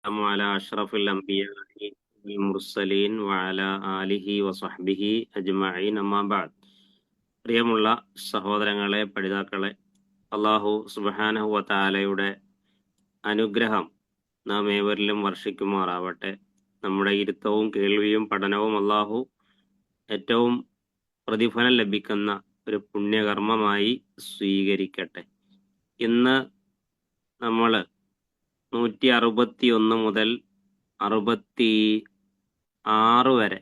على أشرف الأنبياء والمرسلين وعلى آله وصحبه أجمعين أما بعد. പ്രിയമുള്ള സഹോദരങ്ങളെ, പഠിതാക്കളെ, അള്ളാഹു സുബ്ഹാനഹു വ തആലയുടെ അനുഗ്രഹം നാം ഏവരിലും വർഷിക്കുമാറാവട്ടെ. നമ്മുടെ ഇരുത്തവും കേൾവിയും പഠനവും അള്ളാഹു ഏറ്റവും പ്രതിഫലം ലഭിക്കുന്ന ഒരു പുണ്യകർമ്മമായി സ്വീകരിക്കട്ടെ. ഇന്ന് നമ്മൾ 161 മുതൽ 66 വരെ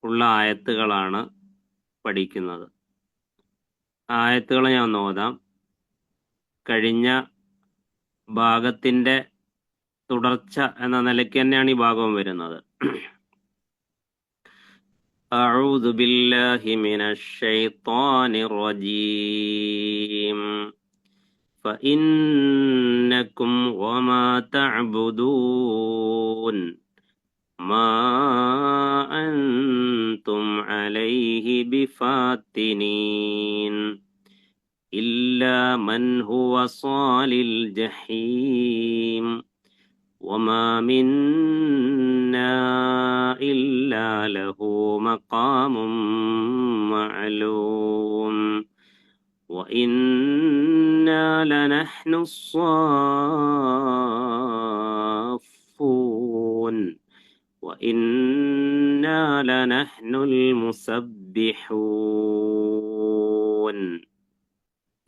ഉള്ള ആയത്തുകളാണ് പഠിക്കുന്നത്. ആയത്തുകൾ ഞാൻ ഒന്ന് ഓതാം. കഴിഞ്ഞ ഭാഗത്തിന്റെ തുടർച്ച എന്ന നിലയ്ക്ക് തന്നെയാണ് ഈ ഭാഗവും വരുന്നത്. أعوذ بالله من الشيطان الرجيم فإنكم وما تعبدون ما أنتم عليه بفاتنين إلا من هو صال الجحيم وما منا إلا له مقام معلوم وإنا لنحن الصافون وإنا لنحن المسبحون.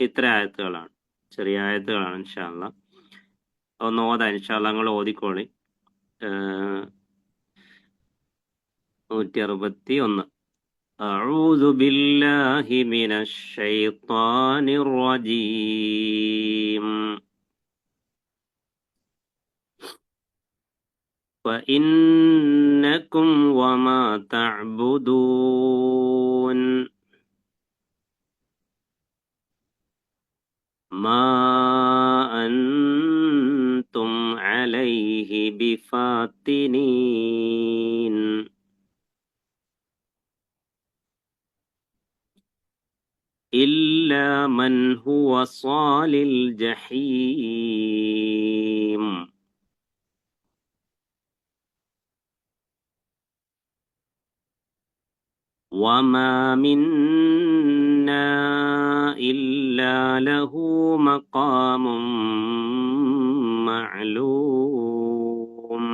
ഇത്ര ആയത്തുകളാണ്, ചെറിയ ആയത്തുകളാണ്. ഇൻഷാ അല്ലാഹ് ഒന്ന് ഓതാം. ഇൻഷാ അല്ലാഹ് നിങ്ങൾ ഓതിക്കോളി. 161. أعوذ بالله من الشيطان الرجيم فإنكم وما تعبدون ما أنتم عليه بفاتنين إلا من هو صال الجحيم وما منا إلا له مقام معلوم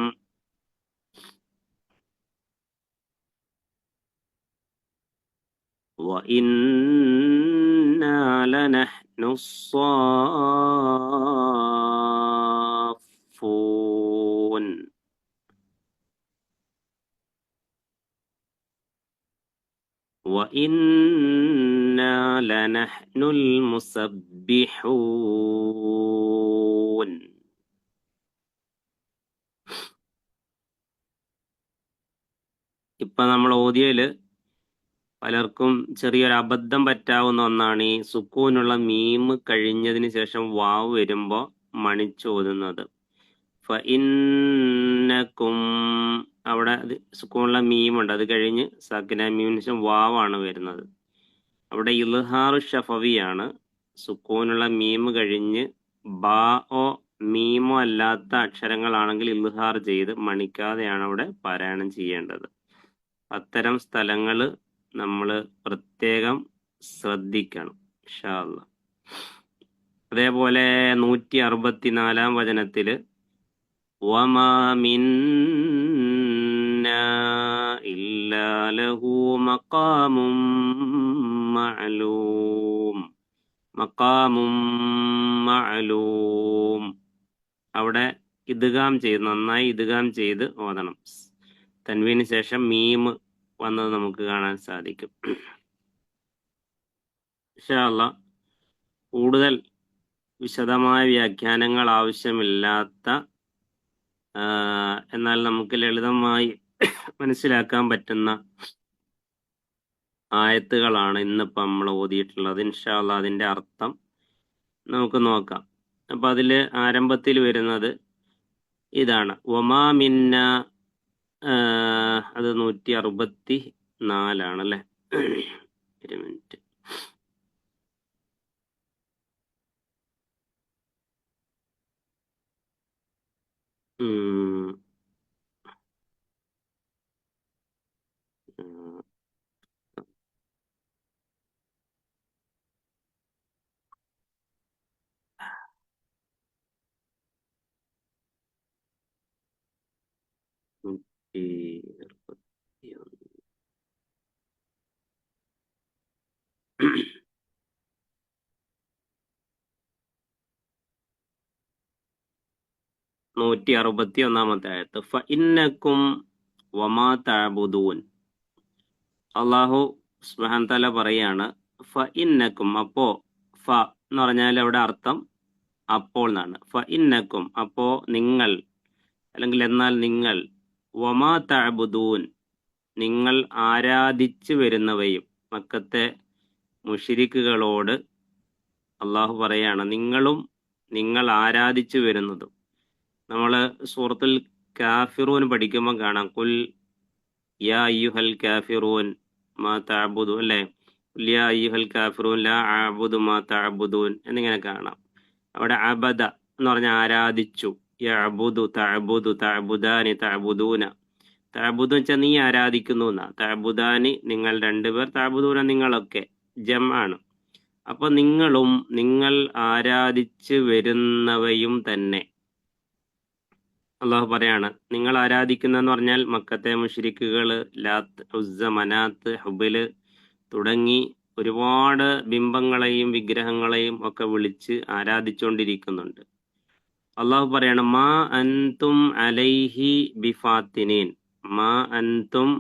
وإنا لنحن الصافون وإنا لنحن المسبحون. ഇപ്പൊ നമ്മൾ ഓതിയതില് പലർക്കും ചെറിയൊരു അബദ്ധം പറ്റാവുന്ന ഒന്നാണ് ഈ സുക്കൂനുള്ള മീം കഴിഞ്ഞതിന് ശേഷം വാവ് വരുമ്പോ മണിച്ചോതുന്നത്. ഫഇന്നകും അവിടെ സുക്കൂനുള്ള മീമുണ്ട്, അത് കഴിഞ്ഞ് സാക്കിന മീമിന് ശേഷം വാവാണ് വരുന്നത്. അവിടെ ഇൽഹാറു ഷഫവിയാണ്. സുക്കൂനുള്ള മീം കഴിഞ്ഞ് ബാഓ മീമോ അല്ലാത്ത അക്ഷരങ്ങളാണെങ്കിൽ ഇൽഹാർ ചെയ്ത് മണിക്കാതെയാണ് അവിടെ പാരായണം ചെയ്യേണ്ടത്. അത്തരം സ്ഥലങ്ങൾ നമ്മൾ പ്രത്യേകം ശ്രദ്ധിക്കണം ഇൻഷാ അല്ലാഹ്. അതേപോലെ 164 വചനത്തില് വമാ മിന്നാ ഇല്ലാ ലഹു മഖാമും മഅലൂം. മഖാമും മഅലൂം അവിടെ ഇദ്ഗാം ചെയ്ത് നന്നായി ഇദ്ഗാം ചെയ്ത് ഓതണം. തൻവീന് ശേഷം മീം വന്നത് നമുക്ക് കാണാൻ സാധിക്കും. ഇൻഷാ അല്ലാഹ് കൂടുതൽ വിശദമായ വ്യാഖ്യാനങ്ങൾ ആവശ്യമില്ലാത്ത എന്നാൽ നമുക്ക് ലളിതമായി മനസ്സിലാക്കാൻ പറ്റുന്ന ആയത്തുകളാണ് ഇന്നിപ്പോൾ നമ്മൾ ഓതിയിട്ടുള്ളത്. ഇൻഷാ അല്ലാഹ് അതിൻ്റെ അർത്ഥം നമുക്ക് നോക്കാം. അപ്പൊ അതിൽ ആരംഭത്തിൽ വരുന്നത് ഇതാണ്, വമാ മിന്ന. അത് 164 ആണല്ലേ. ഒരു മിനിറ്റ്. 161. 161 ആയത്ത്. ഫഇന്നക്കും വമാ തഅബുദൂൻ. അള്ളാഹു സുബ്ഹാനഹു തആല പറയാണ് ഫഇന്നക്കും, അപ്പോ ഫ എന്ന് പറഞ്ഞാൽ അവിടെ അർത്ഥം അപ്പോൾ എന്നാണ്. ഫഇന്നക്കും, അപ്പോ നിങ്ങൾ, അല്ലെങ്കിൽ എന്നാൽ നിങ്ങൾ, വമാ തഅബുദൂൻ, നിങ്ങൾ ആരാധിച്ചു വരുന്നവയും. മക്കത്തെ മുശ്രിക്കുകളോട് അള്ളാഹു പറയാണ് നിങ്ങളും നിങ്ങൾ ആരാധിച്ചു വരുന്നതും. നമ്മൾ സൂറത്തുൽ കാഫിറൂൻ പഠിക്കുമ്പോൾ കാണാം, കുൽ യാ അയ്യുഹൽ കാഫിറൂൻ മാ തഅബുദു, അല്ലേ? കുൽ യാ അയ്യുഹൽ കാഫിറൂൻ ലാ അഅബുദു മാ തഅബുദൂൻ എന്നിങ്ങനെ കാണാം. അവിടെ അബദ എന്ന് പറഞ്ഞാൽ ആരാധിച്ചു, യഅബുദു, തഅബുദു, തഅബുദാനി, തഅബുദൂന. തഅബുദു വെച്ചാൽ നീ ആരാധിക്കുന്നു എന്നാ. തഅബുദാനി നിങ്ങൾ രണ്ടുപേർ, തഅബുദൂന നിങ്ങളൊക്കെ, ജം ആണ്. അപ്പൊ നിങ്ങളും നിങ്ങൾ ആരാധിച്ചു വരുന്നവയും തന്നെ. അള്ളാഹു പറയാണ് നിങ്ങൾ ആരാധിക്കുന്നതെന്ന് പറഞ്ഞാൽ മക്കത്തെ മുശ്രിക്കുകൾ ലാത്ത്, ഉസ്സ, മനാത്ത്, ഹുബല് തുടങ്ങി ഒരുപാട് ബിംബങ്ങളെയും വിഗ്രഹങ്ങളെയും ഒക്കെ വിളിച്ച് ആരാധിച്ചുകൊണ്ടിരിക്കുന്നുണ്ട്. അള്ളാഹു പറയാണ് മാ അൻതും അലൈഹി ബിഫാത്തിനീൻ. മാ അൻതും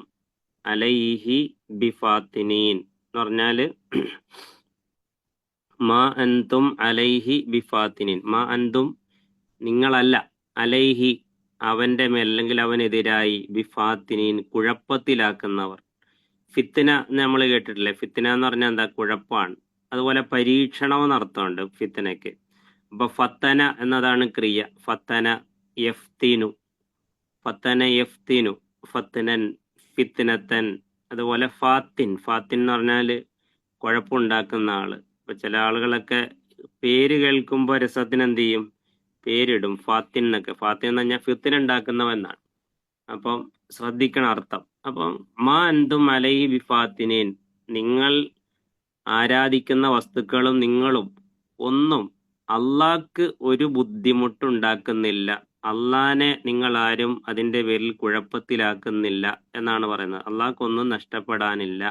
അലൈഹി ബിഫാത്തിനീൻ എന്ന് പറഞ്ഞാല് മാ അൻതും അലൈഹി ബിഫാത്തിനീൻ. മാ അൻതും നിങ്ങളല്ല, അലൈഹി അവന്റെ മേൽ, അല്ലെങ്കിൽ അവനെതിരായി, ബിഫാത്തിനീൻ കുഴപ്പത്തിലാക്കുന്നവർ. ഫിത്തിന നമ്മൾ കേട്ടിട്ടില്ലേ? ഫിത്തിന എന്ന് പറഞ്ഞാൽ എന്താ? കുഴപ്പമാണ്. അതുപോലെ പരീക്ഷണം എന്നർത്ഥമുണ്ട് ഫിത്തിനയ്ക്ക്. അപ്പൊ ഫത്തന എന്നതാണ് ക്രിയ. ഫത്തന യഫ്തിനു, ഫത്തന യഫ്തിനു, ഫത്തനൻ, ഫിത്തിനത്തൻ. അതുപോലെ ഫാത്തിൻ, ഫാത്തിൻ എന്ന് പറഞ്ഞാല് കുഴപ്പമുണ്ടാക്കുന്ന ആള്. ഇപ്പൊ ചില ആളുകളൊക്കെ പേര് കേൾക്കുമ്പോൾ രസത്തിന് എന്ത് ചെയ്യും? പേരിടും ഫാത്തിൻ എന്നൊക്കെ. ഫാത്തിൻ എന്ന് പറഞ്ഞാൽ ഫിത്തിന ഉണ്ടാക്കുന്നവെന്നാണ്. അപ്പം ശ്രദ്ധിക്കണം അർത്ഥം. അപ്പം മാ അൻതും അലൈഹി ബിഫാത്തിനീൻ, നിങ്ങൾ ആരാധിക്കുന്ന വസ്തുക്കളും നിങ്ങളും ഒന്നും അള്ളാഹ്ക്ക് ഒരു ബുദ്ധിമുട്ടുണ്ടാക്കുന്നില്ല. അള്ളാഹിനെ നിങ്ങൾ ആരും അതിന്റെ പേരിൽ കുഴപ്പത്തിലാക്കുന്നില്ല എന്നാണ് പറയുന്നത്. അള്ളാഹ്ക്കൊന്നും നഷ്ടപ്പെടാനില്ല,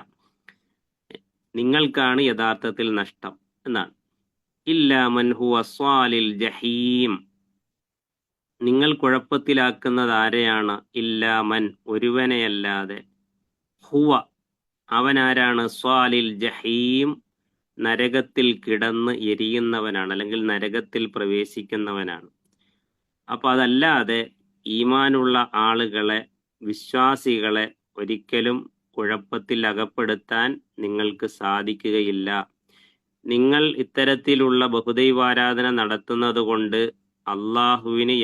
നിങ്ങൾക്കാണ് യഥാർത്ഥത്തിൽ നഷ്ടം എന്നാണ്. ഇല്ലാ മൻ ഹുവ സ്വാലിൽ ജഹീം, നിങ്ങൾ കുഴപ്പത്തിലാക്കുന്നത് ആരെയാണ്? ഇല്ലാമൻ, ഒരുവനെയല്ലാതെ, ഹുവ അവനാരാണ്? സ്വാലിൽ ജഹീം, നരകത്തിൽ കിടന്ന് എരിയുന്നവനാണ്, അല്ലെങ്കിൽ നരകത്തിൽ പ്രവേശിക്കുന്നവനാണ്. അപ്പൊ അതല്ലാതെ ഈമാനുള്ള ആളുകളെ, വിശ്വാസികളെ ഒരിക്കലും കുഴപ്പത്തിൽ അകപ്പെടുത്താൻ നിങ്ങൾക്ക് സാധിക്കുകയില്ല. നിങ്ങൾ ഇത്തരത്തിലുള്ള ബഹുദൈവാരാധന നടത്തുന്നത് കൊണ്ട് അള്ളാഹുവിന്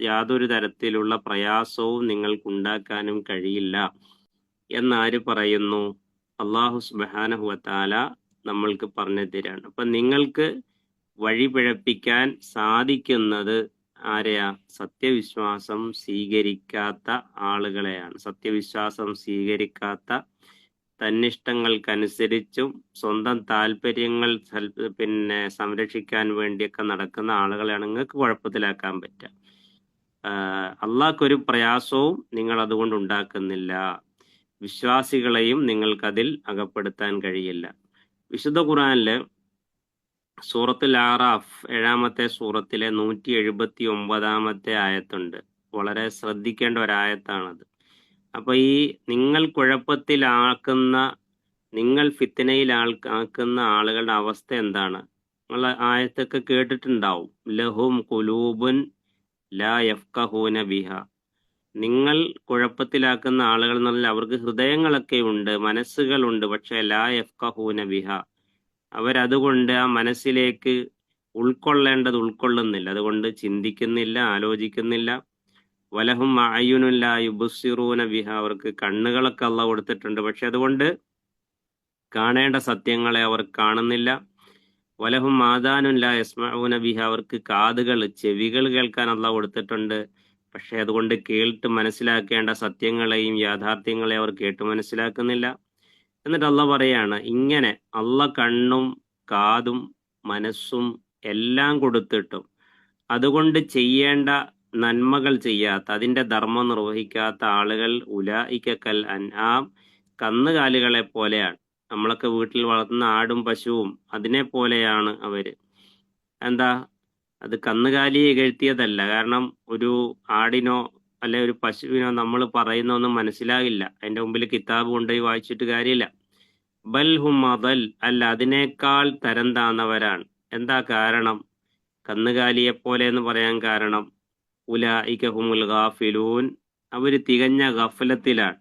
യാതൊരു തരത്തിലുള്ള പ്രയാസവും നിങ്ങൾക്കുണ്ടാക്കാനും കഴിയില്ല എന്നാര് പറയുന്നു? അള്ളാഹു സുബ്ഹാനഹു വ തആല നമ്മൾക്ക് പറഞ്ഞു തരാണ്. അപ്പൊ നിങ്ങൾക്ക് വഴി പിഴപ്പിക്കാൻ സാധിക്കുന്നത് ആരെയാ? സത്യവിശ്വാസം സ്വീകരിക്കാത്ത ആളുകളെയാണ്. സത്യവിശ്വാസം സ്വീകരിക്കാത്ത, തന്നിഷ്ടങ്ങൾക്കനുസരിച്ചും സ്വന്തം താല്പര്യങ്ങൾ സംരക്ഷിക്കാൻ വേണ്ടിയൊക്കെ നടക്കുന്ന ആളുകളെയാണ് നിങ്ങൾക്ക് കുഴപ്പത്തിലാക്കാൻ പറ്റുക. അള്ളാഹ്ക്കൊരു പ്രയാസവും നിങ്ങൾ അതുകൊണ്ട് ഉണ്ടാക്കുന്നില്ല. വിശ്വാസികളെയും നിങ്ങൾക്കതിൽ അകപ്പെടുത്താൻ കഴിയില്ല. വിശുദ്ധ ഖുർആനില് സൂറത്തുൽ ആറാഫ് 7-ാമത്തെ സൂറത്തിലെ 179-ാമത്തെ ആയത്തുണ്ട്. വളരെ ശ്രദ്ധിക്കേണ്ട ഒരായത്താണത്. അപ്പൊ ഈ നിങ്ങൾ കുഴപ്പത്തിലാക്കുന്ന, നിങ്ങൾ ഫിത്തനയിലാക്കുന്ന ആളുകളുടെ അവസ്ഥ എന്താണ്? നിങ്ങൾ ആയത്തൊക്കെ കേട്ടിട്ടുണ്ടാവും. ലഹും ഖുലൂബുൻ ലാ യഫ്ഖഹൂന ബിഹ. നിങ്ങൾ കുഴപ്പത്തിലാക്കുന്ന ആളുകൾ എന്ന് പറഞ്ഞാൽ അവർക്ക് ഹൃദയങ്ങളൊക്കെ ഉണ്ട്, മനസ്സുകളുണ്ട്, പക്ഷെ ലാ യഫ്ഖഹൂന ബിഹ, അവരതുകൊണ്ട് ആ മനസ്സിലേക്ക് ഉൾക്കൊള്ളേണ്ടത് ഉൾക്കൊള്ളുന്നില്ല, അതുകൊണ്ട് ചിന്തിക്കുന്നില്ല, ആലോചിക്കുന്നില്ല. വലഹും അഅ്യുനുൻ ലാ യുബ്സിറൂന ബിഹ, അവർക്ക് കണ്ണുകളൊക്കെ അല്ലാഹു കൊടുത്തിട്ടുണ്ട്, പക്ഷെ അതുകൊണ്ട് കാണേണ്ട സത്യങ്ങളെ അവർ കാണുന്നില്ല. വലഹും ആദാനുൻ ലാ യസ്മഊന ബിഹ, അവർക്ക് കാതുകൾ, ചെവികൾ കേൾക്കാൻ അല്ലാഹു കൊടുത്തിട്ടുണ്ട്, പക്ഷെ അതുകൊണ്ട് കേട്ട് മനസ്സിലാക്കേണ്ട സത്യങ്ങളെയും യാഥാർത്ഥ്യങ്ങളെയും അവർ കേട്ട് മനസ്സിലാക്കുന്നില്ല. എന്നിട്ട് അല്ലാഹു പറയാണ്, ഇങ്ങനെ അല്ലാഹു കണ്ണും കാതും മനസ്സും എല്ലാം കൊടുത്തിട്ടും അതുകൊണ്ട് ചെയ്യേണ്ട നന്മകൾ ചെയ്യാത്ത, അതിന്റെ ധർമ്മം നിർവഹിക്കാത്ത ആളുകൾ ഉലായിക കൽ അൻആം, കന്നുകാലികളെ പോലെയാണ്. നമ്മളൊക്കെ വീട്ടിൽ വളർത്തുന്ന ആടും പശുവും അതിനെ പോലെയാണ് അവര്. എന്താ, അത് കന്നുകാലിയെ ഇകഴ്ത്തിയതല്ല. കാരണം ഒരു ആടിനോ അല്ലെ ഒരു പശുവിനോ നമ്മൾ പറയുന്ന ഒന്നും മനസ്സിലാകില്ല. അതിന്റെ മുമ്പിൽ കിതാബ് കൊണ്ടുപോയി വായിച്ചിട്ട് കാര്യമില്ല. ബൽ ഹും അദൽ, അല്ല അതിനേക്കാൾ തരം താന്നവരാണ്. എന്താ കാരണം? കന്നുകാലിയെ പോലെ എന്ന് പറയാൻ കാരണം ഉലായിക ഹുമുൽ ഗാഫിലൂൻ, അവര് തികഞ്ഞ ഗഫലത്തിലാണ്.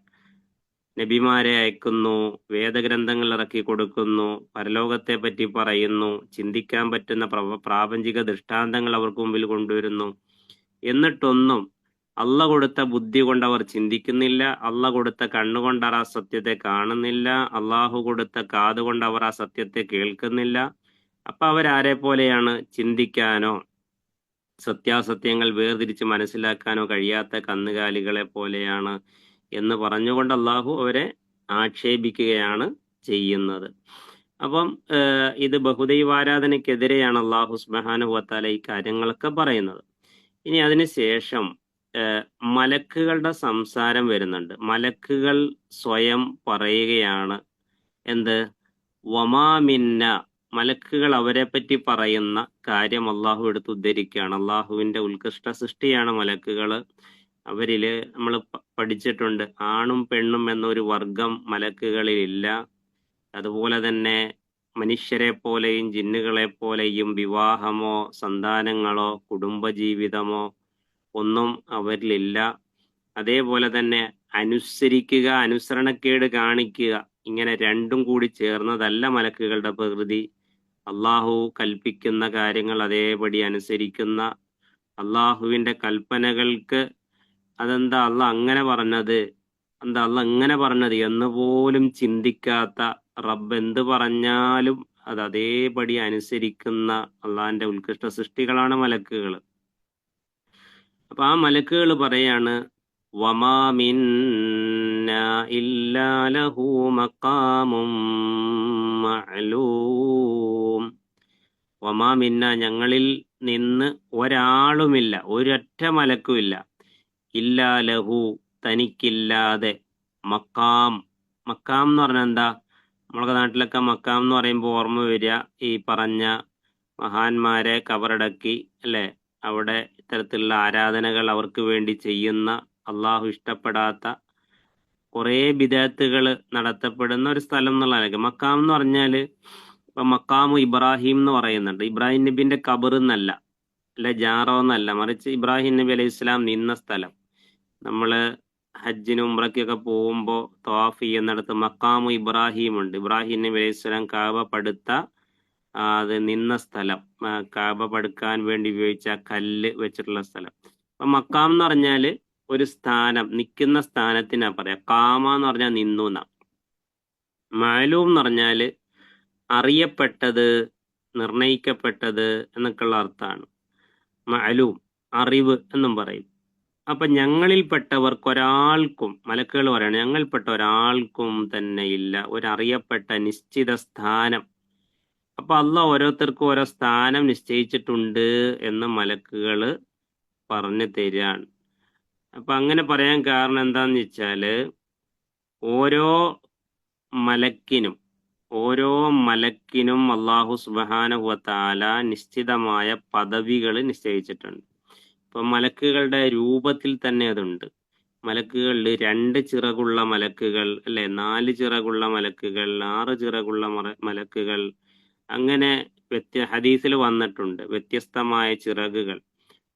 നബിമാരെ അയക്കുന്നു, വേദഗ്രന്ഥങ്ങൾ ഇറക്കി കൊടുക്കുന്നു, പരലോകത്തെ പറ്റി പറയുന്നു, ചിന്തിക്കാൻ പറ്റുന്ന പ്രാപഞ്ചിക ദൃഷ്ടാന്തങ്ങൾ അവർക്ക് മുമ്പിൽ കൊണ്ടുവരുന്നു. എന്നിട്ടൊന്നും അള്ള കൊടുത്ത ബുദ്ധി കൊണ്ട് അവർ ചിന്തിക്കുന്നില്ല, അള്ള കൊടുത്ത കണ്ണുകൊണ്ട് അവർ ആ സത്യത്തെ കാണുന്നില്ല, അള്ളാഹു കൊടുത്ത കാത് കൊണ്ട് അവർ ആ സത്യത്തെ കേൾക്കുന്നില്ല. അപ്പൊ അവരാരെ പോലെയാണ്? ചിന്തിക്കാനോ സത്യാസത്യങ്ങൾ വേർതിരിച്ച് മനസ്സിലാക്കാനോ കഴിയാത്ത കന്നുകാലികളെ പോലെയാണ് എന്ന് പറഞ്ഞുകൊണ്ട് അള്ളാഹു അവരെ ആക്ഷേപിക്കുകയാണ് ചെയ്യുന്നത്. അപ്പം ഇത് ബഹുദൈവാരാധനയ്ക്കെതിരെയാണ് അള്ളാഹു സുബ്ഹാനഹു വതആല ഈ കാര്യങ്ങളൊക്കെ പറയുന്നത്. ഇനി അതിനുശേഷം മലക്കുകളുടെ സംസാരം വരുന്നുണ്ട്. മലക്കുകൾ സ്വയം പറയുകയാണ് എന്ത്? വമാമിന്ന, മലക്കുകൾ അവരെ പറ്റി പറയുന്ന കാര്യം അള്ളാഹു എടുത്ത് ഉദ്ധരിക്കുകയാണ്. അള്ളാഹുവിന്റെ ഉത്കൃഷ്ട സൃഷ്ടിയാണ് മലക്കുകള്. അവരില് നമ്മൾ പഠിച്ചിട്ടുണ്ട്, ആണും പെണ്ണും എന്നൊരു വർഗം മലക്കുകളിലില്ല. അതുപോലെ തന്നെ മനുഷ്യരെ പോലെയും ജിന്നുകളെ പോലെയും വിവാഹമോ സന്താനങ്ങളോ കുടുംബജീവിതമോ ഒന്നും അവരിലില്ല. അതേപോലെ തന്നെ അനുസരിക്കുക, അനുസരണക്കേട് കാണിക്കുക, ഇങ്ങനെ രണ്ടും കൂടി ചേർന്നതല്ല മലക്കുകളുടെ പ്രകൃതി. അള്ളാഹു കൽപ്പിക്കുന്ന കാര്യങ്ങൾ അതേപടി അനുസരിക്കുന്ന, അള്ളാഹുവിന്റെ കൽപ്പനകൾക്ക് അതെന്താ അള്ള അങ്ങനെ പറഞ്ഞത്, എന്താ അള്ള ഇങ്ങനെ പറഞ്ഞത് എന്ന് പോലും ചിന്തിക്കാത്ത, റബ്ബ് എന്ത് പറഞ്ഞാലും അത് അതേപടി അനുസരിക്കുന്ന അള്ളാഹിന്റെ ഉത്കൃഷ്ട സൃഷ്ടികളാണ് മലക്കുകൾ. അപ്പൊ ആ മലക്കുകൾ പറയാണ് വമാ മിന്നാ ഇല്ലാ ലഹു മഖാമും മഅലൂം. വമാ മിന്ന, ഞങ്ങളിൽ നിന്ന് ഒരാളുമില്ല, ഒരൊറ്റ മലക്കുമില്ല, ഇല്ലാ ലഹു, തനിക്കില്ലാതെ, മക്കാം. മക്കാം എന്ന് പറഞ്ഞാൽ എന്താ? നമ്മളെ നാട്ടിലൊക്കെ മക്കാം എന്ന് പറയുമ്പോൾ ഓർമ്മ വരിക ഈ പറഞ്ഞ മഹാന്മാരെ കബറടക്കി അല്ലെ, അവിടെ ഇത്തരത്തിലുള്ള ആരാധനകൾ അവർക്ക് വേണ്ടി ചെയ്യുന്ന, അള്ളാഹു ഇഷ്ടപ്പെടാത്ത കുറേ ബിദഅത്തുകൾ നടത്തപ്പെടുന്ന ഒരു സ്ഥലം എന്നുള്ളതാണ് മക്കാം എന്ന് പറഞ്ഞാല്. ഇപ്പൊ മക്കാമു ഇബ്രാഹിം എന്ന് പറയുന്നുണ്ട്. ഇബ്രാഹിം നബിന്റെ ഖബർ എന്നല്ല, അല്ലെ ജാറോ എന്നല്ല, മറിച്ച് ഇബ്രാഹിം നബി അലൈഹി ഇസ്ലാം നിന്ന സ്ഥലം. നമ്മള് ഹജ്ജിനും ഉംറയ്ക്കൊക്കെ പോകുമ്പോൾ തവാഫ് ചെയ്യുന്നിടത്ത് മക്കാമു ഇബ്രാഹിം ഉണ്ട്. ഇബ്രാഹിം നബി അലൈഹി സ്വലാം കാബ പടുത്ത അത് നിന്ന സ്ഥലം, കാബ പടുക്കാൻ വേണ്ടി ഉപയോഗിച്ച കല്ല് വെച്ചിട്ടുള്ള സ്ഥലം. അപ്പൊ മക്കാം എന്ന് പറഞ്ഞാല് ഒരു സ്ഥാനം, നിൽക്കുന്ന സ്ഥാനത്തിനാ പറയാ. കാമ എന്ന് പറഞ്ഞാൽ നിന്നു എന്നാ. മഅലൂം എന്ന് പറഞ്ഞാല് അറിയപ്പെട്ടത്, നിർണയിക്കപ്പെട്ടത് എന്നൊക്കെയുള്ള അർത്ഥമാണ്. മഅലൂം അറിവ് എന്നും പറയും. അപ്പൊ ഞങ്ങളിൽപ്പെട്ടവർക്കൊരാൾക്കും, മലക്കുകൾ പറയണം, ഞങ്ങളിൽപ്പെട്ട ഒരാൾക്കും തന്നെ ഇല്ല ഒരറിയപ്പെട്ട നിശ്ചിത സ്ഥാനം. അപ്പൊ അള്ളാഹ് ഓരോരുത്തർക്കും ഓരോ സ്ഥാനം നിശ്ചയിച്ചിട്ടുണ്ട് എന്ന് മലക്കുകൾ പറഞ്ഞു തരാണ്. അപ്പൊ അങ്ങനെ പറയാൻ കാരണം എന്താന്ന് വെച്ചാല് ഓരോ മലക്കിനും അള്ളാഹു സുബ്ഹാനഹു വതആല നിശ്ചിതമായ പദവികൾ നിശ്ചയിച്ചിട്ടുണ്ട്. ഇപ്പൊ മലക്കുകളുടെ രൂപത്തിൽ തന്നെ അതുണ്ട്. മലക്കുകളിൽ 2 ചിറകുള്ള മലക്കുകൾ അല്ലെ, 4 ചിറകുള്ള മലക്കുകൾ, 6 ചിറകുള്ള മലക്കുകൾ, അങ്ങനെ ഹദീസിൽ വന്നിട്ടുണ്ട് വ്യത്യസ്തമായ ചിറകുകൾ.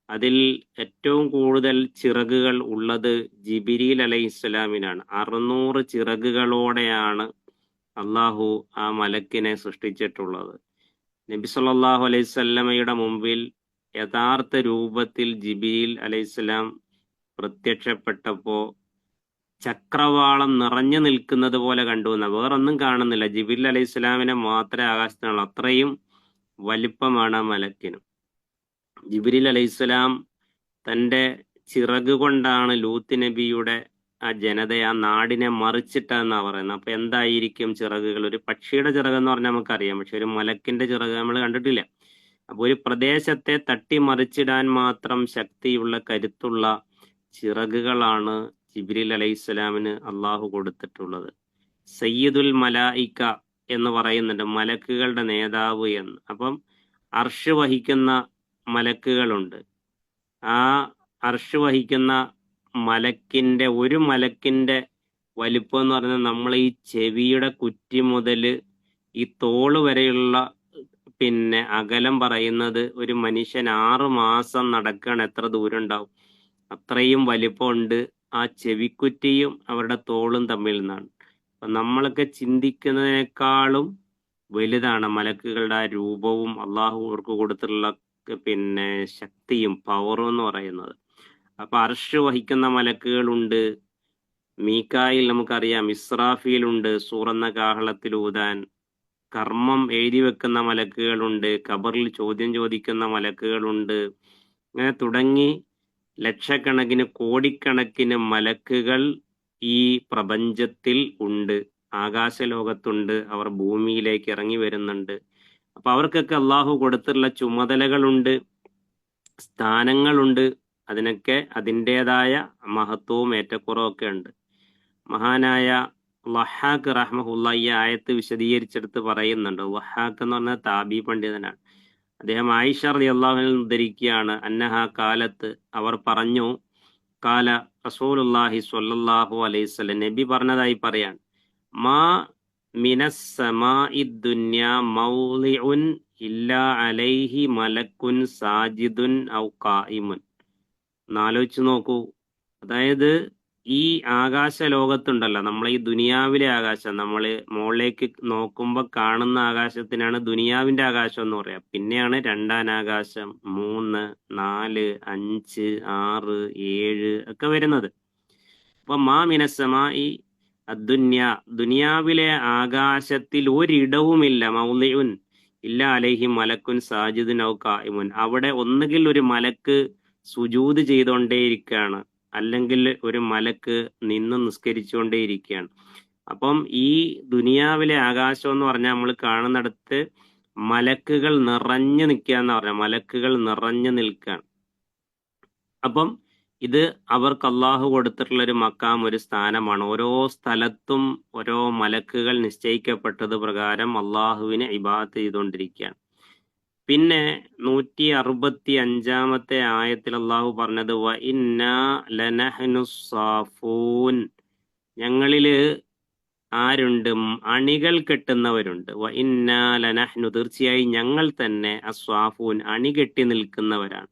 അതിൽ ഏറ്റവും കൂടുതൽ ചിറകുകൾ ഉള്ളത് ജിബ്രീൽ അലൈഹിസ്സലാമിനാണ്. 600 ചിറകുകളോടെയാണ് അള്ളാഹു ആ മലക്കിനെ സൃഷ്ടിച്ചിട്ടുള്ളത്. നബി സല്ലല്ലാഹു അലൈഹി വസല്ലമയുടെ മുമ്പിൽ യഥാർത്ഥ രൂപത്തിൽ ജിബ്രീൽ അലൈഹിസ്സലാം പ്രത്യക്ഷപ്പെട്ടപ്പോ ചക്രവാളം നിറഞ്ഞു നിൽക്കുന്നത് പോലെ കണ്ടു എന്നാ, വേറൊന്നും കാണുന്നില്ല. ജിബ്രീൽ അലൈഹിസ്സലാമിനെ മാത്രമേ ആകാശത്തിനുള്ള, അത്രയും വലിപ്പമാണ് ആ മലക്കിന്. ജിബ്രീൽ അലൈഹിസ്സലാം തന്റെ ചിറക് കൊണ്ടാണ് ലൂത്ത് നബിയുടെ ആ ജനതയെ, ആ നാടിനെ മറിച്ചിട്ടെന്നാ പറയുന്നത്. അപ്പൊ എന്തായിരിക്കും ചിറകുകൾ? ഒരു പക്ഷിയുടെ ചിറക് എന്ന് പറഞ്ഞാൽ നമുക്കറിയാം, പക്ഷെ ഒരു മലക്കിന്റെ ചിറക് നമ്മൾ കണ്ടിട്ടില്ല. അപ്പൊ ഒരു പ്രദേശത്തെ തട്ടിമറിച്ചിടാൻ മാത്രം ശക്തിയുള്ള കരുത്തുള്ള ചിറകുകളാണ് ജിബ്രീൽ അലൈഹിസ്സലാമിന് അള്ളാഹു കൊടുത്തിട്ടുള്ളത്. സയ്യിദുൽ മലായിക്ക എന്ന് പറയുന്നുണ്ട്, മലക്കുകളുടെ നേതാവ് എന്ന്. അപ്പം അർഷ് വഹിക്കുന്ന മലക്കുകളുണ്ട്. ആ അർഷ് വഹിക്കുന്ന ഒരു മലക്കിന്റെ വലിപ്പം എന്ന് പറയുന്നത് നമ്മൾ ഈ ചെവിയുടെ കുറ്റി മുതൽ ഈ തോള് വരെയുള്ള അകലം പറയുന്നത് ഒരു മനുഷ്യൻ 6 മാസം നടക്കുകയാണ് എത്ര ദൂരം ഉണ്ടാവും, അത്രയും വലിപ്പമുണ്ട് ആ ചെവിക്കുറ്റിയും അവരുടെ തോളും തമ്മിൽ നിന്നാണ്. അപ്പൊ നമ്മളൊക്കെ ചിന്തിക്കുന്നതിനേക്കാളും വലുതാണ് മലക്കുകളുടെ ആ രൂപവും അള്ളാഹു അവർക്ക് കൊടുത്തിട്ടുള്ള ശക്തിയും പവറും എന്ന് പറയുന്നത്. അപ്പൊ അർഷ് വഹിക്കുന്ന മലക്കുകളുണ്ട്. മീക്കായിൽ നമുക്കറിയാം, ഇസ്രാഫീലുണ്ട് സൂറന്ന കാഹളത്തിൽ ഊതാൻ. കർമ്മം എഴുതി വെക്കുന്ന മലക്കുകളുണ്ട്, ഖബറിൽ ചോദ്യം ചോദിക്കുന്ന മലക്കുകളുണ്ട്. അങ്ങനെ തുടങ്ങി ലക്ഷക്കണക്കിന് കോടിക്കണക്കിന് മലക്കുകൾ ഈ പ്രപഞ്ചത്തിൽ ഉണ്ട്, ആകാശലോകത്തുണ്ട്. അവർ ഭൂമിയിലേക്ക് ഇറങ്ങി വരുന്നുണ്ട്. അപ്പൊ അവർക്കൊക്കെ അള്ളാഹു കൊടുത്തിട്ടുള്ള ചുമതലകളുണ്ട്, സ്ഥാനങ്ങളുണ്ട്. അതിനൊക്കെ അതിൻ്റെതായ മഹത്വവും ഏറ്റക്കുറവൊക്കെ ഉണ്ട്. മഹാനായ വഹാഖ് റഹ്മഹുല്ല ഈ ആയത്ത് വിശദീകരിച്ചെടുത്ത് പറയുന്നുണ്ട്. വഹാഖ് എന്ന് പറഞ്ഞാൽ താബി പണ്ഡിതനാണ്. അദ്ദേഹം ആയിഷ റളിയല്ലാഹു അൻഹ ഉദ്ധരിക്കുകയാണ്, അന്നഹ കാലത്ത്, അവർ പറഞ്ഞു, കാല റസൂലുള്ളാഹി സ്വല്ലല്ലാഹു അലൈഹി വസല്ലം, നബി പറഞ്ഞതായി പറയാൻ, മാ മിനസ് സമാഇ ദുനിയ മൗളിഉൻ ഇല്ലാ അലൈഹി മലക്കുൻ സാജിദുൻ ഔ ഖായിമുൻ. ആലോചിച്ച് നോക്കൂ. അതായത് ഈ ആകാശ ലോകത്തുണ്ടല്ലോ, നമ്മളെ ഈ ദുനിയാവിലെ ആകാശം, നമ്മൾ മുകളിലേക്ക് നോക്കുമ്പോൾ കാണുന്ന ആകാശത്തിനാണ് ദുനിയാവിന്റെ ആകാശം എന്ന് പറയാം. പിന്നെയാണ് രണ്ടാനാകാശം, 3, 4, 5, 6, 7 ഒക്കെ വരുന്നത്. അപ്പൊ മാ മിനസ്സമായി ദുനിയാവിലെ ആകാശത്തിൽ ഒരിടവുമില്ല, മൗലിഉൻ ഇല്ല അലൈഹി മലക്കുൻ സാജിദുൻ ഔ ഖായിമുൻ. അവിടെ ഒന്നുകിൽ ഒരു മലക്ക് സുജൂദ് ചെയ്തുകൊണ്ടേയിരിക്കുകയാണ്, അല്ലെങ്കിൽ ഒരു മലക്ക് നിന്ന് നിസ്കരിച്ചുകൊണ്ടേയിരിക്കുകയാണ്. അപ്പം ഈ ദുനിയാവിലെ ആകാശം എന്ന് പറഞ്ഞാൽ നമ്മൾ കാണുന്നിടത്ത് മലക്കുകൾ നിറഞ്ഞു നിൽക്കുക എന്ന് പറഞ്ഞാൽ മലക്കുകൾ നിറഞ്ഞു നിൽക്കുകയാണ്. അപ്പം ഇത് അവർക്ക് അള്ളാഹു കൊടുത്തിട്ടുള്ള ഒരു മക്കാം, ഒരു സ്ഥാനമാണ്. ഓരോ സ്ഥലത്തും ഓരോ മലക്കുകൾ നിശ്ചയിക്കപ്പെട്ടത് പ്രകാരം അള്ളാഹുവിനെ ഇബാദത്ത് ചെയ്തുകൊണ്ടിരിക്കുകയാണ്. പിന്നെ 165 ആയത്തിൽ അള്ളാഹു പറഞ്ഞത്, വ ഇന്നാ ലനഹ്നു സാഫൂൻ, ഞങ്ങളില് ആരുണ്ട്, അണികൾ കെട്ടുന്നവരുണ്ട്. വ ഇന്നാ ലനഹ്നു, തീർച്ചയായും ഞങ്ങൾ തന്നെ, അസ്വാഫൂൻ, അണികെട്ടി നിൽക്കുന്നവരാണ്.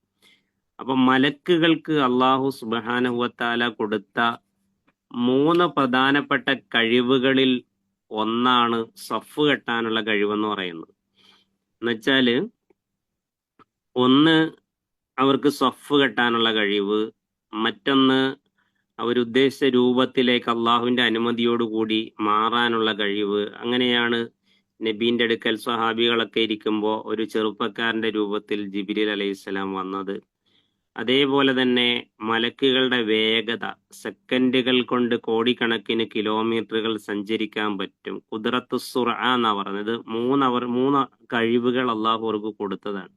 അപ്പൊ മലക്കുകൾക്ക് അള്ളാഹു സുബ്ഹാനഹു വ തആല കൊടുത്ത 3 പ്രധാനപ്പെട്ട കഴിവുകളിൽ ഒന്നാണ് സഫ് കെട്ടാനുള്ള കഴിവെന്ന് പറയുന്നത്. എന്നുവെച്ചാല്, ഒന്ന് അവർക്ക് സഫ് കെട്ടാനുള്ള കഴിവ്, മറ്റൊന്ന് അവരുദ്ദേശിച്ച രൂപത്തിലേക്ക് അള്ളാഹുവിന്റെ അനുമതിയോടുകൂടി മാറാനുള്ള കഴിവ്. അങ്ങനെയാണ് നബീന്റെ അടുക്കൽ സ്വഹാബികളൊക്കെ ഇരിക്കുമ്പോൾ ഒരു ചെറുപ്പക്കാരന്റെ രൂപത്തിൽ ജിബ്രീൽ അലൈഹിസ്സലാം വന്നത്. അതേപോലെ തന്നെ മലക്കുകളുടെ വേഗത, സെക്കൻഡുകൾ കൊണ്ട് കോടിക്കണക്കിന് കിലോമീറ്ററുകൾ സഞ്ചരിക്കാൻ പറ്റും. ഖുദ്റത്തു സുർഅ എന്നാ പറഞ്ഞത്. 3 കഴിവുകൾ അള്ളാഹു അവർക്ക് കൊടുത്തതാണ്.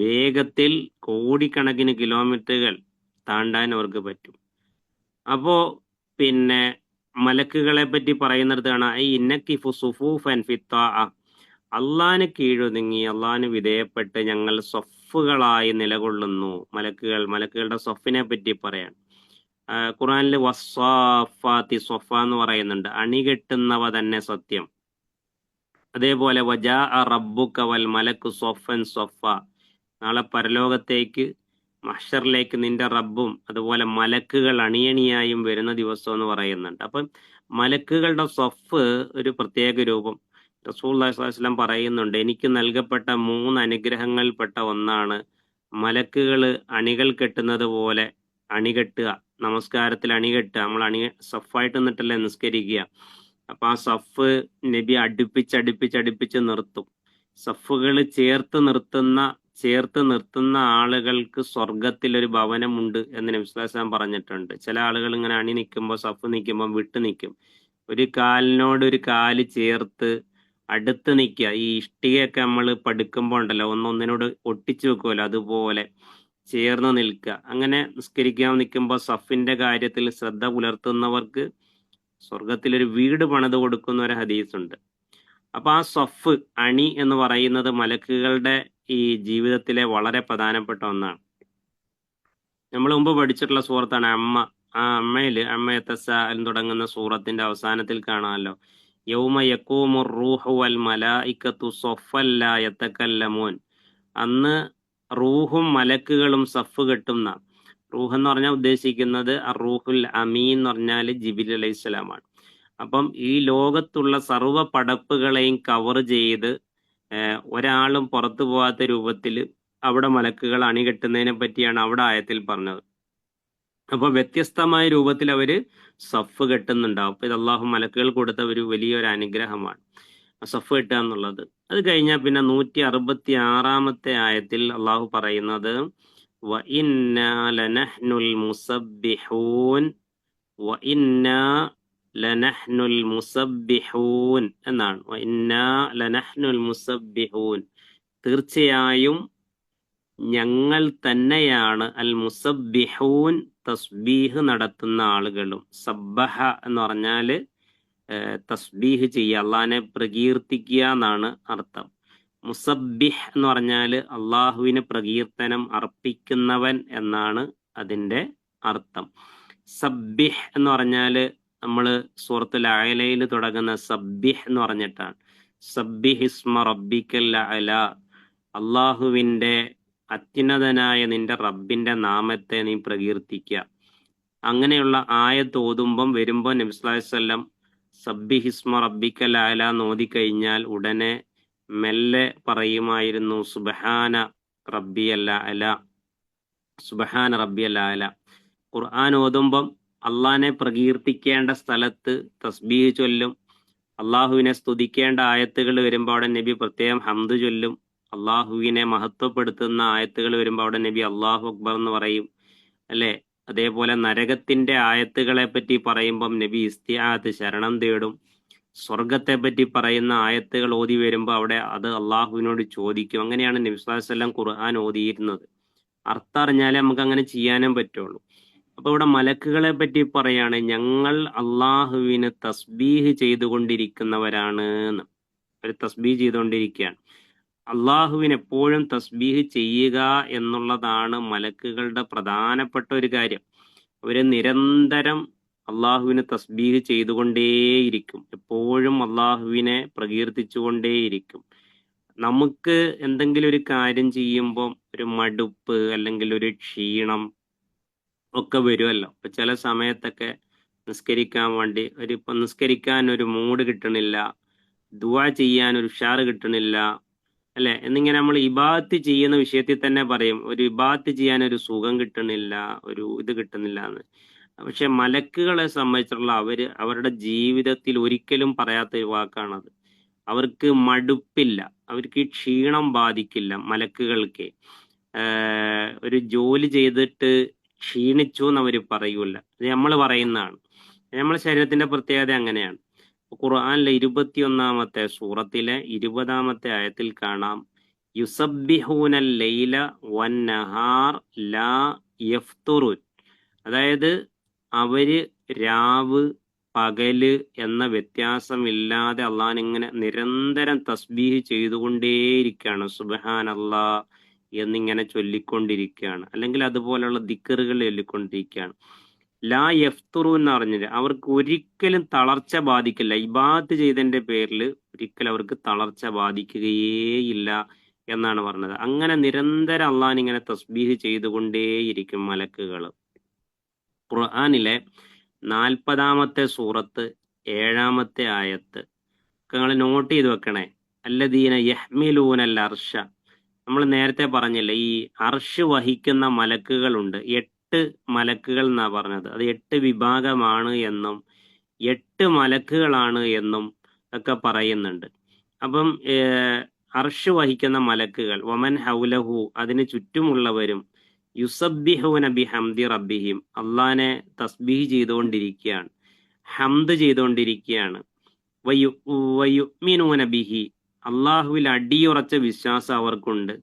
വേഗത്തിൽ കോടിക്കണക്കിന് കിലോമീറ്ററുകൾ താണ്ടാൻ അവർക്ക് പറ്റും. അപ്പോ മലക്കുകളെ പറ്റി പറയുന്നിടത്താണ് ഈ ഇന്നക്കിഫു സുഫൂഫൻ ഫിത്താഅ, അള്ളാന് കീഴൊതുങ്ങി അള്ളാന് വിധേയപ്പെട്ട് ഞങ്ങൾ സൊഫുകളായി നിലകൊള്ളുന്നു. മലക്കുകളുടെ സൊഫിനെ പറ്റി പറയാൻ ഖുർആനിൽ വസ്സാഫാത്തി സൊഫ എന്ന് പറയുന്നുണ്ട്, അണികെട്ടുന്നവ തന്നെ സത്യം. അതേപോലെ വജാഅ റബ്ബുക വൽ മലക്കു സൊഫൻ സൊഫ, നാളെ പരലോകത്തേക്ക് മഹ്ശറിലേക്ക് നിന്റെ റബ്ബും അതുപോലെ മലക്കുകൾ അണിയണിയായും വരുന്ന ദിവസം എന്ന് പറയുന്നുണ്ട്. അപ്പം മലക്കുകളുടെ സൊഫ് ഒരു പ്രത്യേക രൂപം. റസൂലുള്ളാഹി സ്വല്ലല്ലാഹു അലൈഹി വസല്ലം പറയുന്നുണ്ട്, എനിക്ക് നൽകപ്പെട്ട 3 അനുഗ്രഹങ്ങളിൽപ്പെട്ട ഒന്നാണ് മലക്കുകൾ അണികൾ കെട്ടുന്നത് പോലെ അണികെട്ടുക. നമസ്കാരത്തിൽ അണികെട്ടുക, നമ്മൾ സഫായിട്ട് നിന്നിട്ടല്ലേ നിസ്കരിക്കുക. അപ്പൊ ആ സഫ് നബി അടുപ്പിച്ച് നിർത്തും. സഫുകൾ ചേർത്ത് നിർത്തുന്ന ആളുകൾക്ക് സ്വർഗത്തിൽ ഒരു ഭവനമുണ്ട് എന്ന് നബി സ്വല്ലല്ലാഹു അലൈഹി വസല്ലം പറഞ്ഞിട്ടുണ്ട്. ചില ആളുകൾ ഇങ്ങനെ അണി നിൽക്കുമ്പോൾ, സഫ് നിൽക്കുമ്പോൾ വിട്ടു നിൽക്കും. ഒരു കാലിനോട് ഒരു കാല് ചേർത്ത് അടുത്ത് നിൽക്കുക. ഈ ഇഷ്ടികയൊക്കെ നമ്മൾ പടുക്കുമ്പോൾ ഉണ്ടല്ലോ, ഒന്നൊന്നിനോട് ഒട്ടിച്ചു വെക്കുമല്ലോ, അതുപോലെ ചേർന്ന് നിൽക്കുക. അങ്ങനെ നിസ്കരിക്കാൻ നിൽക്കുമ്പോൾ സഫിന്റെ കാര്യത്തിൽ ശ്രദ്ധ പുലർത്തുന്നവർക്ക് സ്വർഗത്തിലൊരു വീട് പണിത് കൊടുക്കുന്ന ഒരു ഹദീസുണ്ട്. അപ്പൊ ആ സഫ്, അണി എന്ന് പറയുന്നത് മലക്കുകളുടെ ഈ ജീവിതത്തിലെ വളരെ പ്രധാനപ്പെട്ട ഒന്നാണ്. നമ്മൾ മുമ്പ് പഠിച്ചിട്ടുള്ള സൂറത്താണ് അമ്മ. ആ അമ്മയില് അമ്മയത്തസാൽ തുടങ്ങുന്ന സൂറത്തിന്റെ അവസാനത്തിൽ കാണാമല്ലോ, യൗമ യഖൂമു റൂഹു വൽ മലായികത്തു സഫ്ഫൻ ലാ യതകല്ലമൂൻ. അന്ന് റൂഹും മലക്കുകളും സഫ് കെട്ടുന്ന, റൂഹ് എന്ന് പറഞ്ഞാൽ ഉദ്ദേശിക്കുന്നത് റൂഹുൽ അമീൻ എന്ന് പറഞ്ഞാൽ ജിബിൽ അലൈഹി സ്വലാമാണ്. അപ്പം ഈ ലോകത്തുള്ള സർവ്വ പടപ്പുകളെയും കവർ ചെയ്ത് ഒരാളും പുറത്തു പോകാത്ത രൂപത്തിൽ അവിടെ മലക്കുകൾ അണികെട്ടുന്നതിനെ പറ്റിയാണ് അവിടെ ആയത്തിൽ പറഞ്ഞത്. അപ്പൊ വ്യത്യസ്തമായ രൂപത്തിൽ അവര് സഫ് കെട്ടുന്നുണ്ടാവും. അപ്പൊ ഇത് അള്ളാഹു മലക്കുകൾ കൊടുത്ത ഒരു വലിയൊരു അനുഗ്രഹമാണ് സഫ് കെട്ടുക എന്നുള്ളത്. അത് കഴിഞ്ഞാൽ പിന്നെ 166-ാമത്തെ ആയത്തിൽ അള്ളാഹു പറയുന്നത് വ ഇന്നാ ലനഹ്നുൽ മുസബ്ബിഹൂൻ, വ ഇന്നാ ലനഹ്നുൽ മുസബ്ബിഹൂൻ എന്നാണ്. വ ഇന്നാ ലനഹ്നുൽ മുസബ്ബിഹൂൻ, തീർച്ചയായും ഞങ്ങൾ തന്നെയാണ് അൽ മുസബ്ബിഹൂൻ, തസ്ബീഹ് നടത്തുന്ന ആളുകളും. സബ്ബഹ എന്ന് പറഞ്ഞാല് തസ്ബീഹ് ചെയ്യുക, അള്ളാഹിനെ പ്രകീർത്തിക്കുക എന്നാണ് അർത്ഥം. മുസബ്ബിഹ് എന്ന് പറഞ്ഞാല് അള്ളാഹുവിന് പ്രകീർത്തനം അർപ്പിക്കുന്നവൻ എന്നാണ് അതിന്റെ അർത്ഥം. സബ്ബിഹ് എന്ന് പറഞ്ഞാല് നമ്മള് സൂറത്തുൽ അഅലയിൽ തുടങ്ങുന്ന സബ്ബിഹ് എന്ന് പറഞ്ഞിട്ടാണ്. സബ്ബിഹ് ഇസ്മ റബ്ബിക്കൽ അഅല, അള്ളാഹുവിന്റെ അത്യുന്നതനായ നിന്റെ റബ്ബിന്റെ നാമത്തെ നീ പ്രകീർത്തിക്കുക. അങ്ങനെയുള്ള ആയത്ത് ഓതുമ്പം വരുമ്പോൾ നബി സല്ലല്ലാഹു അലൈഹി വസല്ലം സബ്ബിഹ് ഇസ്മ റബ്ബിക്കൽ അഅല ഓതിക്കഴിഞ്ഞാൽ ഉടനെ മെല്ലെ പറയുമായിരുന്നു സുബ്ഹാന റബ്ബിയൽ അഅല, സുബ്ഹാന റബ്ബിയൽ അഅല. ഖുർആൻ ഓതുമ്പം അള്ളാഹിനെ പ്രകീർത്തിക്കേണ്ട സ്ഥലത്ത് തസ്ബീഹ് ചൊല്ലും. അള്ളാഹുവിനെ സ്തുതിക്കേണ്ട ആയത്തുകൾ വരുമ്പോൾ അവിടെ നബി പ്രത്യേകം ഹംദ് ചൊല്ലും. അള്ളാഹുവിനെ മഹത്വപ്പെടുത്തുന്ന ആയത്തുകൾ വരുമ്പോൾ അവിടെ നബി അള്ളാഹു അക്ബർ എന്ന് പറയും, അല്ലെ? അതേപോലെ നരകത്തിന്റെ ആയത്തുകളെ പറ്റി പറയുമ്പം നബി ഇസ്തിആത്ത്, ശരണം തേടും. സ്വർഗത്തെ പറ്റി പറയുന്ന ആയത്തുകൾ ഓതി വരുമ്പോൾ അവിടെ അത് അള്ളാഹുവിനോട് ചോദിക്കും. അങ്ങനെയാണ് നബി സ്വല്ലല്ലാഹു അലൈഹി വസല്ലം ഖുർആൻ ഓതിയിരുന്നത്. അർത്ഥം അറിഞ്ഞാലേ നമുക്ക് അങ്ങനെ ചെയ്യാനും പറ്റുള്ളൂ. അപ്പൊ ഇവിടെ മലക്കുകളെ പറ്റി പറയാണ്, ഞങ്ങൾ അള്ളാഹുവിന് തസ്ബീഹ് ചെയ്തുകൊണ്ടിരിക്കുന്നവരാണ് എന്ന്. ഒരു തസ്ബീഹ് ചെയ്തുകൊണ്ടിരിക്കുകയാണ്. അള്ളാഹുവിന് എപ്പോഴും തസ്ബീഹ് ചെയ്യുക എന്നുള്ളതാണ് മലക്കുകളുടെ പ്രധാനപ്പെട്ട ഒരു കാര്യം. അവര് നിരന്തരം അള്ളാഹുവിന് തസ്ബീഹ് ചെയ്തുകൊണ്ടേയിരിക്കും, എപ്പോഴും അള്ളാഹുവിനെ പ്രകീർത്തിച്ചുകൊണ്ടേയിരിക്കും. നമുക്ക് എന്തെങ്കിലും ഒരു കാര്യം ചെയ്യുമ്പോൾ ഒരു മടുപ്പ് അല്ലെങ്കിൽ ഒരു ക്ഷീണം ഒക്കെ വരുമല്ലോ. ഇപ്പൊ ചില സമയത്തൊക്കെ നിസ്കരിക്കാൻ വേണ്ടി ഇപ്പൊ നിസ്കരിക്കാൻ ഒരു മൂഡ് കിട്ടണില്ല, ദുആ ചെയ്യാൻ ഒരു ഉഷാറ് കിട്ടണില്ല, അല്ലെ? എന്നിങ്ങനെ നമ്മൾ ഇബാദത്ത് ചെയ്യുന്ന വിഷയത്തിൽ തന്നെ പറയും, ഒരു ഇബാദത്ത് ചെയ്യാൻ ഒരു സുഖം കിട്ടണില്ല, ഒരു ഇത് കിട്ടുന്നില്ല എന്ന്. പക്ഷെ മലക്കുകളെ സംബന്ധിച്ചുള്ള അവരുടെ ജീവിതത്തിൽ ഒരിക്കലും പറയാത്ത ഒരു വാക്കാണത്. അവർക്ക് മടുപ്പില്ല, അവർക്ക് ക്ഷീണം ബാധിക്കില്ല. മലക്കുകൾക്ക് ഒരു ജോലി ചെയ്തിട്ട് ക്ഷീണിച്ചു എന്ന് അവർ പറയൂല. അത് നമ്മൾ പറയുന്നതാണ്. നമ്മളെ ശരീരത്തിന്റെ പ്രത്യേകത അങ്ങനെയാണ്. ഖുർആനിലെ 21-ാമത്തെ സൂറത്തിലെ 20-ാമത്തെ ആയത്തിൽ കാണാം, യുസബ്ബിഹൂനൽ ലൈല വന്നഹാർ ലാ യഫ്തുറൂൻ. അതായത് അവര് രാവ് പകല് എന്ന വ്യത്യാസമില്ലാതെ അള്ളാഹ് ഇങ്ങനെ നിരന്തരം തസ്ബീഹ് ചെയ്തുകൊണ്ടേയിരിക്കുകയാണ്. സുബ്ഹാനല്ലാ എന്നിങ്ങനെ ചൊല്ലിക്കൊണ്ടിരിക്കുകയാണ്, അല്ലെങ്കിൽ അതുപോലെയുള്ള ദിക്റുകൾ ചൊല്ലിക്കൊണ്ടിരിക്കുകയാണ്. ലാ യഫ്തുറു എന്ന് പറഞ്ഞില്ല, അവർക്ക് ഒരിക്കലും തളർച്ച ബാധിക്കില്ല. ഇബാദത്ത് ചെയ്തതിന്റെ പേരിൽ ഒരിക്കലും അവർക്ക് തളർച്ച ബാധിക്കുകയേയില്ല എന്നാണ് പറഞ്ഞത്. അങ്ങനെ നിരന്തരം അള്ളാഹ് ഇങ്ങനെ തസ്ബീഹ് ചെയ്തുകൊണ്ടേയിരിക്കും മലക്കുകൾ. ഖുർആനിലെ 40-ാമത്തെ സൂറത്ത് 7-ാമത്തെ ആയത്ത് നിങ്ങൾ നോട്ട് ചെയ്ത് വെക്കണേ. അല്ലദീന യഹ്മിലൂനൽ അർശ. നമ്മൾ നേരത്തെ പറഞ്ഞില്ലേ, ഈ അർശ് വഹിക്കുന്ന മലക്കുകളുണ്ട്. 8 മലക്കുകൾ എന്നാ പറഞ്ഞത്. അത് 8 വിഭാഗമാണ് എന്നും 8 മലക്കുകളാണ് എന്നും ഒക്കെ പറയുന്നുണ്ട്. അപ്പം അർശ് വഹിക്കുന്ന മലക്കുകൾ, വമൻ ഹൗലഹു, അതിന് ചുറ്റുമുള്ളവരും, യുസബ്ബിഹൂന ബിഹംദി റബ്ബിഹിം, അള്ളാനെ തസ്ബീഹ് ചെയ്തുകൊണ്ടിരിക്കുകയാണ്, ഹംദ് ചെയ്തുകൊണ്ടിരിക്കുകയാണ്. വയുഅ്മിനൂന ബിഹി, അള്ളാഹുവിൽ അടിയുറച്ച വിശ്വാസം അവർക്കുണ്ട്.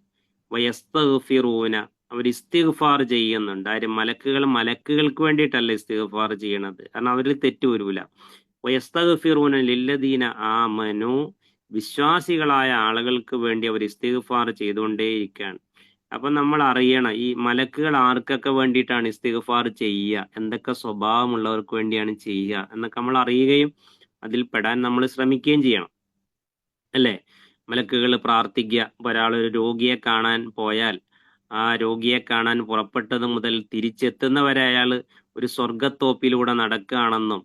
വയസ്തഗ്ഫിറൂന, അവർ ഇസ്തിഗ്ഫാർ ചെയ്യുന്നുണ്ട്. ആര്? മലക്കുകൾക്ക് വേണ്ടിയിട്ടല്ല ഇസ്തിഗ്ഫാർ ചെയ്യണത്, കാരണം അവരിൽ തെറ്റ് വരൂല. വയസ്തഗ്ഫിറൂന ലില്ലദീന ആമനു, വിശ്വാസികളായ ആളുകൾക്ക് വേണ്ടി അവർ ഇസ്തിഗ്ഫാർ ചെയ്തുകൊണ്ടേയിരിക്കുകയാണ്. അപ്പൊ നമ്മൾ അറിയണം ഈ മലക്കുകൾ ആർക്കൊക്കെ വേണ്ടിയിട്ടാണ് ഇസ്തിഗ്ഫാർ ചെയ്യുക, എന്തൊക്കെ സ്വഭാവമുള്ളവർക്ക് വേണ്ടിയാണ് ചെയ്യുക എന്നൊക്കെ നമ്മൾ അറിയുകയും അതിൽ പെടാൻ നമ്മൾ ശ്രമിക്കുകയും ചെയ്യണം, അല്ലേ? മലക്കുകൾ പ്രാർത്ഥിക്കുക. ഇപ്പൊ ഒരാളൊരു രോഗിയെ കാണാൻ പോയാൽ ആ രോഗിയെ കാണാൻ പുറപ്പെട്ടത് മുതൽ തിരിച്ചെത്തുന്നവരെ അയാൾ ഒരു സ്വർഗത്തോപ്പിലൂടെ നടക്കുകയാണെന്നും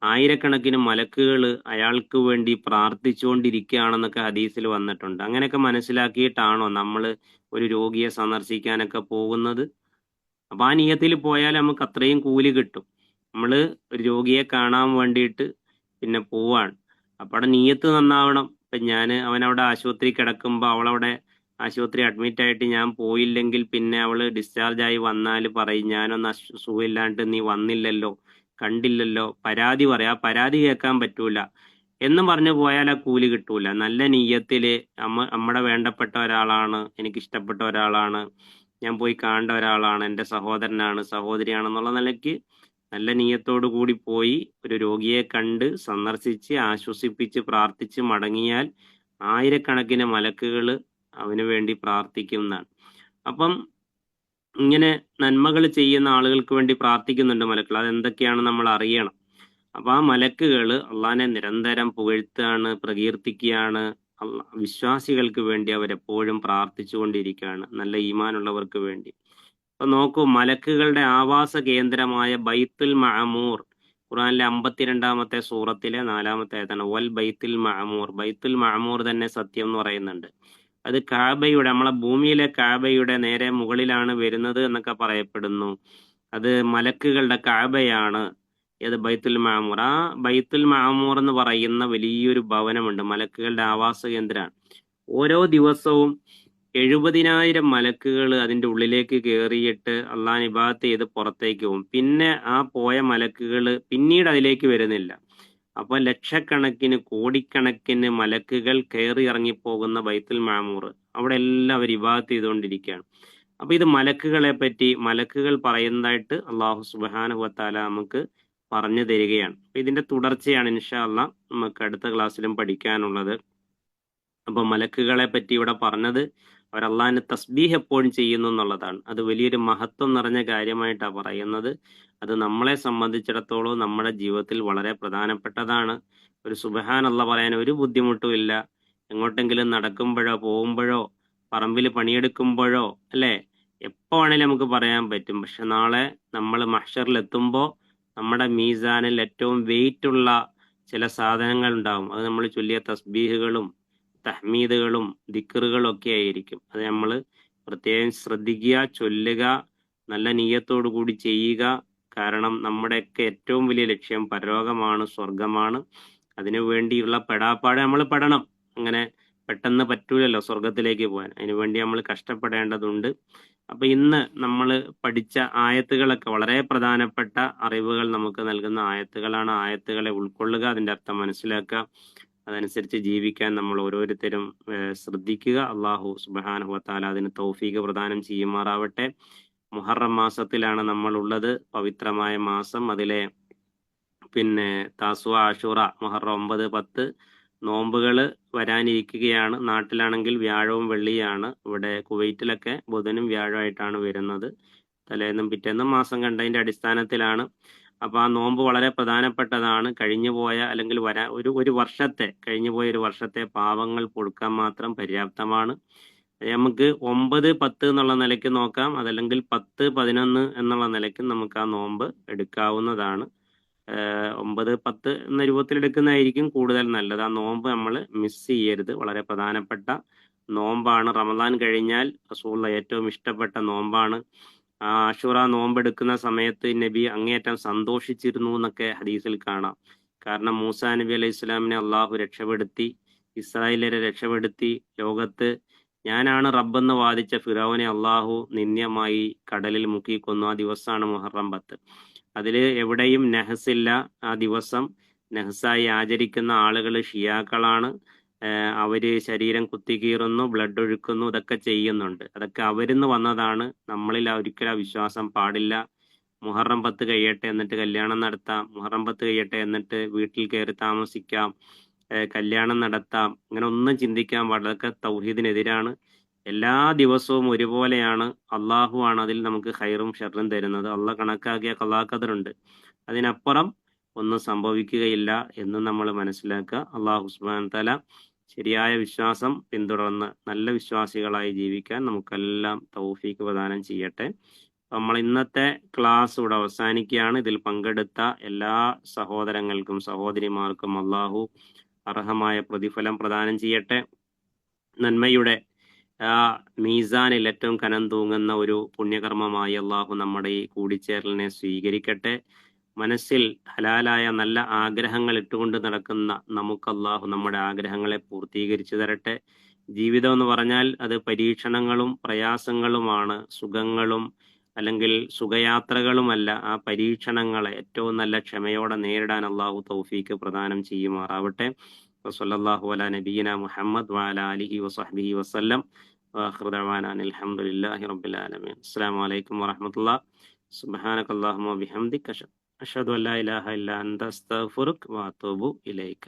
ആയിരക്കണക്കിന് മലക്കുകൾ അയാൾക്ക് വേണ്ടി പ്രാർത്ഥിച്ചുകൊണ്ടിരിക്കുകയാണെന്നൊക്കെ ഹദീസിൽ വന്നിട്ടുണ്ട്. അങ്ങനെയൊക്കെ മനസ്സിലാക്കിയിട്ടാണോ നമ്മൾ ഒരു രോഗിയെ സന്ദർശിക്കാനൊക്കെ പോകുന്നത്? അപ്പൊ ആ നിയത്തിൽ പോയാൽ നമുക്ക് അത്രയും കൂലി കിട്ടും. നമ്മൾ ഒരു രോഗിയെ കാണാൻ വേണ്ടിയിട്ട് പിന്നെ പോവാണ്, അപ്പൊ അവിടെ നിയത്ത് നന്നാവണം. ഇപ്പൊ അവനവിടെ ആശുപത്രി കിടക്കുമ്പോൾ അവളവിടെ ആശുപത്രി അഡ്മിറ്റ് ആയിട്ട് ഞാൻ പോയില്ലെങ്കിൽ പിന്നെ അവള് ഡിസ്ചാർജ് ആയി വന്നാൽ പറയും, ഞാനൊന്ന് സുഖമില്ലാണ്ട് നീ വന്നില്ലല്ലോ, കണ്ടില്ലല്ലോ, പരാതി പറയാ, പരാതി കേൾക്കാൻ പറ്റൂല എന്നും പറഞ്ഞു പോയാൽ ആ കൂലി കിട്ടൂല. നല്ല നീയത്തില് നമ്മുടെ വേണ്ടപ്പെട്ട ഒരാളാണ്, എനിക്ക് ഇഷ്ടപ്പെട്ട ഒരാളാണ്, ഞാൻ പോയി കാണേണ്ട ഒരാളാണ്, എൻ്റെ സഹോദരനാണ്, സഹോദരിയാണെന്നുള്ള നിലയ്ക്ക് നല്ല നീയത്തോടു കൂടി പോയി ഒരു രോഗിയെ കണ്ട് സന്ദർശിച്ച് ആശ്വസിപ്പിച്ച് പ്രാർത്ഥിച്ച് മടങ്ങിയാൽ ആയിരക്കണക്കിന് മലക്കുകൾ അവന് വേണ്ടി പ്രാർത്ഥിക്കുന്നതാണ്. അപ്പം ഇങ്ങനെ നന്മകൾ ചെയ്യുന്ന ആളുകൾക്ക് വേണ്ടി പ്രാർത്ഥിക്കുന്നുണ്ട് മലക്കുകൾ. അതെന്തൊക്കെയാണ് നമ്മൾ അറിയണം. അപ്പൊ ആ മലക്കുകൾ അള്ളാഹിനെ നിരന്തരം പുകഴ്ത്താണ്, പ്രകീർത്തിക്കുകയാണ്. വിശ്വാസികൾക്ക് വേണ്ടി അവരെപ്പോഴും പ്രാർത്ഥിച്ചുകൊണ്ടിരിക്കുകയാണ്, നല്ല ഈമാനുള്ളവർക്ക് വേണ്ടി. അപ്പൊ നോക്കൂ, മലക്കുകളുടെ ആവാസ കേന്ദ്രമായ ബൈത്തുൽ മഅമൂർ, ഖുർആനിലെ 52-ാമത്തെ സൂറത്തിലെ 4-ാമത്തെ ആയതാണ്. വൽ ബൈത്തുൽ മഅമൂർ, ബൈത്തുൽ മഅമൂർ തന്നെ സത്യം എന്ന് പറയുന്നുണ്ട്. അത് കാബയുടെ, നമ്മളെ ഭൂമിയിലെ കാബയുടെ നേരെ മുകളിലാണ് വരുന്നത് എന്നൊക്കെ പറയപ്പെടുന്നു. അത് മലക്കുകളുടെ കാബയാണ്. ഏത്? ബൈത്തുൽ മഅമൂർ. ആ ബൈത്തുൽ മഅമൂർ എന്ന് പറയുന്ന വലിയൊരു ഭവനമുണ്ട്, മലക്കുകളുടെ ആവാസ കേന്ദ്രമാണ്. ഓരോ ദിവസവും 70,000 മലക്കുകൾ അതിന്റെ ഉള്ളിലേക്ക് കയറിയിട്ട് അള്ളാഹ് ഇബാദത്ത് ചെയ്ത് പുറത്തേക്ക് പോകും. പിന്നെ ആ പോയ മലക്കുകൾ പിന്നീട് അതിലേക്ക് വരുന്നില്ല. അപ്പൊ ലക്ഷക്കണക്കിന് കോടിക്കണക്കിന് മലക്കുകൾ കയറി ഇറങ്ങിപ്പോകുന്ന ബൈത്തുൽ മഅമൂർ, അവിടെ എല്ലാവരും ഇബാദത്ത് ചെയ്തുകൊണ്ടിരിക്കുകയാണ്. അപ്പൊ ഇത് മലക്കുകളെ പറ്റി മലക്കുകൾ പറയുന്നതായിട്ട് അള്ളാഹു സുബ്ഹാനഹു വ തആല നമുക്ക് പറഞ്ഞു തരികയാണ്. അപ്പൊ ഇതിന്റെ തുടർച്ചയാണ് ഇൻഷാ അള്ളാഹ് നമുക്ക് അടുത്ത ക്ലാസ്സിലും പഠിക്കാനുള്ളത്. അപ്പൊ മലക്കുകളെ പറ്റി ഇവിടെ പറഞ്ഞത് അവർ അള്ളാഹിന് തസ്ബീഹ് എപ്പോഴും ചെയ്യുന്നു എന്നുള്ളതാണ്. അത് വലിയൊരു മഹത്വം നിറഞ്ഞ കാര്യമായിട്ടാണ് പറയുന്നത്. അത് നമ്മളെ സംബന്ധിച്ചിടത്തോളം നമ്മുടെ ജീവിതത്തിൽ വളരെ പ്രധാനപ്പെട്ടതാണ്. ഒരു സുബ്ഹാനല്ലാഹ് പറയാൻ ഒരു ബുദ്ധിമുട്ടും ഇല്ല. എങ്ങോട്ടെങ്കിലും നടക്കുമ്പോഴോ പോകുമ്പോഴോ പറമ്പിൽ പണിയെടുക്കുമ്പോഴോ അല്ലേ, എപ്പോ വേണേലും നമുക്ക് പറയാൻ പറ്റും. പക്ഷെ നാളെ നമ്മൾ മഹ്ശറിൽ എത്തുമ്പോൾ നമ്മുടെ മീസാനിൽ ഏറ്റവും വെയിറ്റ് ഉള്ള ചില സാധനങ്ങൾ ഉണ്ടാവും. അത് നമ്മൾ ചൊല്ലിയ തസ്ബീഹുകളും തഹ്മീദുകളും ദിക്റുകളും ഒക്കെ ആയിരിക്കും. അത് നമ്മൾ പ്രത്യേകം ശ്രദ്ധിക്കുക, ചൊല്ലുക, നല്ല നിയ്യത്തോടു കൂടി ചെയ്യുക. കാരണം നമ്മുടെയൊക്കെ ഏറ്റവും വലിയ ലക്ഷ്യം പരലോകമാണ്, സ്വർഗമാണ്. അതിനു വേണ്ടിയുള്ള പെടാപ്പാട് നമ്മൾ പെടണം. അങ്ങനെ പെട്ടെന്ന് പറ്റൂലല്ലോ സ്വർഗത്തിലേക്ക് പോകാൻ. അതിനുവേണ്ടി നമ്മൾ കഷ്ടപ്പെടേണ്ടതുണ്ട്. അപ്പൊ ഇന്ന് നമ്മൾ പഠിച്ച ആയത്തുകളൊക്കെ വളരെ പ്രധാനപ്പെട്ട അറിവുകൾ നമുക്ക് നൽകുന്ന ആയത്തുകളാണ്. ആയത്തുകളെ ഉൾക്കൊള്ളുക, അതിന്റെ അർത്ഥം മനസ്സിലാക്കുക, അതനുസരിച്ച് ജീവിക്കാൻ നമ്മൾ ഓരോരുത്തരും ശ്രദ്ധിക്കുക. അള്ളാഹു സുബ്ഹാനഹു വ തആല അതിന് തൗഫീഖ് പ്രദാനം ചെയ്യുമാറാവട്ടെ. മുഹറം മാസത്തിലാണ് നമ്മൾ ഉള്ളത്, പവിത്രമായ മാസം. അതിലെ താസുഅ, ആശൂറ, മുഹറം 9, 10 നോമ്പുകൾ വരാനിരിക്കുകയാണ്. നാട്ടിലാണെങ്കിൽ വ്യാഴവും വെള്ളിയാണ്. ഇവിടെ കുവൈറ്റിലൊക്കെ ബുധനും വ്യാഴമായിട്ടാണ് വരുന്നത്. തലേന്നും പിറ്റേന്നും മാസം കണ്ടതിന്റെ അടിസ്ഥാനത്തിലാണ്. അപ്പൊ ആ നോമ്പ് വളരെ പ്രധാനപ്പെട്ടതാണ്. കഴിഞ്ഞുപോയ അല്ലെങ്കിൽ കഴിഞ്ഞുപോയ ഒരു വർഷത്തെ പാവങ്ങൾ പൊറുക്കാൻ മാത്രം പര്യാപ്തമാണ്. നമുക്ക് 9, 10 എന്നുള്ള നിലയ്ക്ക് നോക്കാം, അതല്ലെങ്കിൽ 10, 11 എന്നുള്ള നിലയ്ക്ക് നമുക്ക് ആ നോമ്പ് എടുക്കാവുന്നതാണ്. 9, 10 എന്ന രൂപത്തിൽ എടുക്കുന്നതായിരിക്കും കൂടുതൽ നല്ലത്. ആ നോമ്പ് നമ്മൾ മിസ് ചെയ്യരുത്, വളരെ പ്രധാനപ്പെട്ട നോമ്പാണ്. റമദാൻ കഴിഞ്ഞാൽ റസൂലുള്ള ഏറ്റവും ഇഷ്ടപ്പെട്ട നോമ്പാണ്. ആശൂറ നോമ്പെടുക്കുന്ന സമയത്ത് നബി അങ്ങേയറ്റം സന്തോഷിച്ചിരുന്നു എന്നൊക്കെ ഹദീസിൽ കാണാം. കാരണം മൂസാ നബി അലൈഹി ഇസ്ലാമിനെ അള്ളാഹു രക്ഷപ്പെടുത്തി, ഇസ്രായേലിനെ രക്ഷപ്പെടുത്തി. ലോകത്ത് ഞാനാണ് റബ്ബെന്ന് വാദിച്ച ഫിറൗനെ അള്ളാഹു നിന്ദ്യമായി കടലിൽ മുക്കിക്കൊന്നു. ആ ദിവസമാണ് മുഹറം 10. അതിൽ എവിടെയും നഹസില്ല. ആ ദിവസം നെഹ്സായി ആചരിക്കുന്ന ആളുകൾ ഷിയാക്കളാണ്. അവര് ശരീരം കുത്തിക്കീറുന്നു, ബ്ലഡ് ഒഴുക്കുന്നു, ഇതൊക്കെ ചെയ്യുന്നുണ്ട്. അതൊക്കെ അവരിന്ന് വന്നതാണ്. നമ്മളിൽ ഒരിക്കലും ആ വിശ്വാസം പാടില്ല. മുഹറം 10 കഴിയട്ടെ എന്നിട്ട് കല്യാണം നടത്താം, മുഹറം 10 കഴിയട്ടെ എന്നിട്ട് വീട്ടിൽ കയറി താമസിക്കാം, കല്യാണം നടത്താം, ഇങ്ങനെ ഒന്നും ചിന്തിക്കാൻ പാടില്ല. അതൊക്കെ തൗഹീദിനെതിരാണ്. എല്ലാ ദിവസവും ഒരുപോലെയാണ്. അള്ളാഹു ആണ് അതിൽ നമുക്ക് ഖൈറും ഷർറും തരുന്നത്. അള്ളാഹ് കണക്കാക്കിയ ഖളാ ഖദറുണ്ട്. അതിനപ്പുറം ഒന്നും സംഭവിക്കുകയില്ല എന്ന് നമ്മൾ മനസ്സിലാക്കുക. അള്ളാഹു സുബ്ഹാനഹു തആല ശരിയായ വിശ്വാസം പിന്തുടർന്ന് നല്ല വിശ്വാസികളായി ജീവിക്കാൻ നമുക്കെല്ലാം തൗഫീക്ക് പ്രദാനം ചെയ്യട്ടെ. നമ്മൾ ഇന്നത്തെ ക്ലാസ് ഇവിടെ അവസാനിക്കുകയാണ്. ഇതിൽ പങ്കെടുത്ത എല്ലാ സഹോദരങ്ങൾക്കും സഹോദരിമാർക്കും അള്ളാഹു അർഹമായ പ്രതിഫലം പ്രദാനം ചെയ്യട്ടെ. നന്മയുടെ മീസാനിൽ ഏറ്റവും കനം തൂങ്ങുന്ന ഒരു പുണ്യകർമ്മമായി അള്ളാഹു നമ്മുടെ ഈ കൂടിച്ചേരലിനെ സ്വീകരിക്കട്ടെ. മനസ്സിൽ ഹലാലായ നല്ല ആഗ്രഹങ്ങൾ ഇട്ടുകൊണ്ട് നടക്കുന്ന നമുക്ക് അള്ളാഹു നമ്മുടെ ആഗ്രഹങ്ങളെ പൂർത്തീകരിച്ചു തരട്ടെ. ജീവിതം എന്ന് പറഞ്ഞാൽ അത് പരീക്ഷണങ്ങളും പ്രയാസങ്ങളുമാണ്, സുഖങ്ങളും അല്ലെങ്കിൽ സുഖയാത്രകളുമല്ല. ആ പരീക്ഷണങ്ങളെ ഏറ്റവും നല്ല ക്ഷമയോടെ നേരിടാൻ അള്ളാഹു തൗഫീക്ക് പ്രദാനം ചെയ്യുമാറാവട്ടെ. വസല്ലല്ലാഹു അലാ നബിയിന മുഹമ്മദ് വഅലാ ആലിഹി വസഹ്ബിഹി വസല്ലം. വആഖിറു ദഅവാനാ അൽഹംദുലില്ലാഹി റബ്ബിൽ ആലമീൻ. അസ്സലാമു അലൈക്കും വറഹ്മത്തുള്ളാഹി. സുബ്ഹാനകല്ലാഹുമ്മ വബിഹംദിക അഷ്ഹദു അൻ ലാ ഇലാഹ ഇല്ലാ അൻത അസ്തഗ്ഫിറുക വഅതൂബു ഇലൈക.